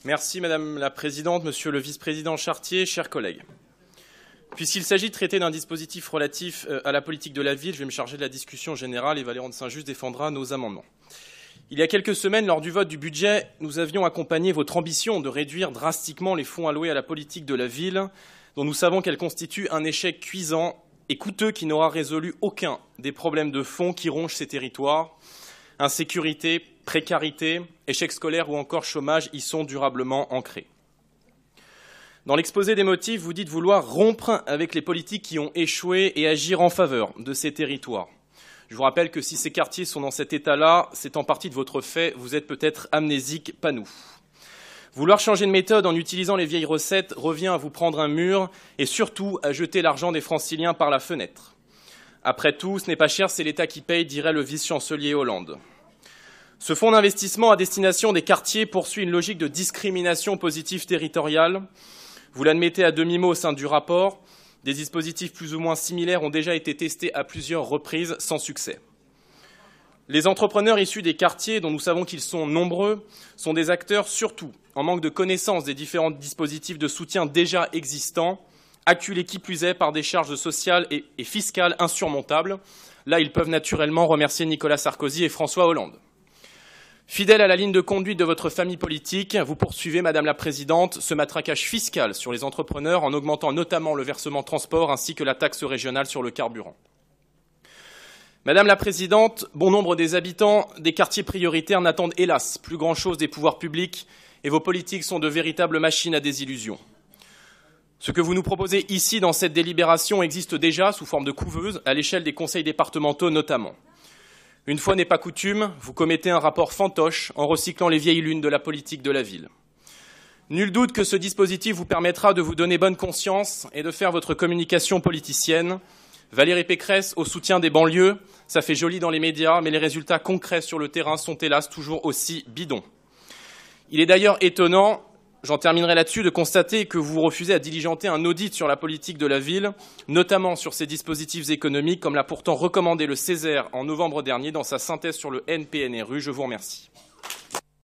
Merci Madame la Présidente, Monsieur le Vice-président Chartier, chers collègues. Puisqu'il s'agit de traiter d'un dispositif relatif à la politique de la ville, je vais me charger de la discussion générale et Valérie de Saint-Just défendra nos amendements. Il y a quelques semaines, lors du vote du budget, nous avions accompagné votre ambition de réduire drastiquement les fonds alloués à la politique de la ville, dont nous savons qu'elle constitue un échec cuisant et coûteux qui n'aura résolu aucun des problèmes de fond qui rongent ces territoires. Insécurité, précarité, échec scolaire ou encore chômage y sont durablement ancrés. Dans l'exposé des motifs, vous dites vouloir rompre avec les politiques qui ont échoué et agir en faveur de ces territoires. Je vous rappelle que si ces quartiers sont dans cet état-là, c'est en partie de votre fait, vous êtes peut-être amnésique, pas nous. Vouloir changer de méthode en utilisant les vieilles recettes revient à vous prendre un mur et surtout à jeter l'argent des franciliens par la fenêtre. Après tout, ce n'est pas cher, c'est l'État qui paye, dirait le vice-chancelier Hollande. Ce fonds d'investissement à destination des quartiers poursuit une logique de discrimination positive territoriale. Vous l'admettez à demi-mot au sein du rapport. Des dispositifs plus ou moins similaires ont déjà été testés à plusieurs reprises sans succès. Les entrepreneurs issus des quartiers, dont nous savons qu'ils sont nombreux, sont des acteurs surtout en manque de connaissance des différents dispositifs de soutien déjà existants, acculés qui plus est par des charges sociales et fiscales insurmontables. Là, ils peuvent naturellement remercier Nicolas Sarkozy et François Hollande. Fidèle à la ligne de conduite de votre famille politique, vous poursuivez, Madame la Présidente, ce matraquage fiscal sur les entrepreneurs en augmentant notamment le versement transport ainsi que la taxe régionale sur le carburant. Madame la Présidente, bon nombre des habitants des quartiers prioritaires n'attendent hélas plus grand-chose des pouvoirs publics et vos politiques sont de véritables machines à désillusion. Ce que vous nous proposez ici dans cette délibération existe déjà sous forme de couveuse à l'échelle des conseils départementaux notamment. Une fois n'est pas coutume, vous commettez un rapport fantoche en recyclant les vieilles lunes de la politique de la ville. Nul doute que ce dispositif vous permettra de vous donner bonne conscience et de faire votre communication politicienne. Valérie Pécresse au soutien des banlieues, ça fait joli dans les médias, mais les résultats concrets sur le terrain sont hélas toujours aussi bidons. Il est d'ailleurs étonnant, j'en terminerai là-dessus, de constater que vous refusez à diligenter un audit sur la politique de la ville, notamment sur ses dispositifs économiques, comme l'a pourtant recommandé le Césaire en novembre dernier dans sa synthèse sur le NPNRU. Je vous remercie.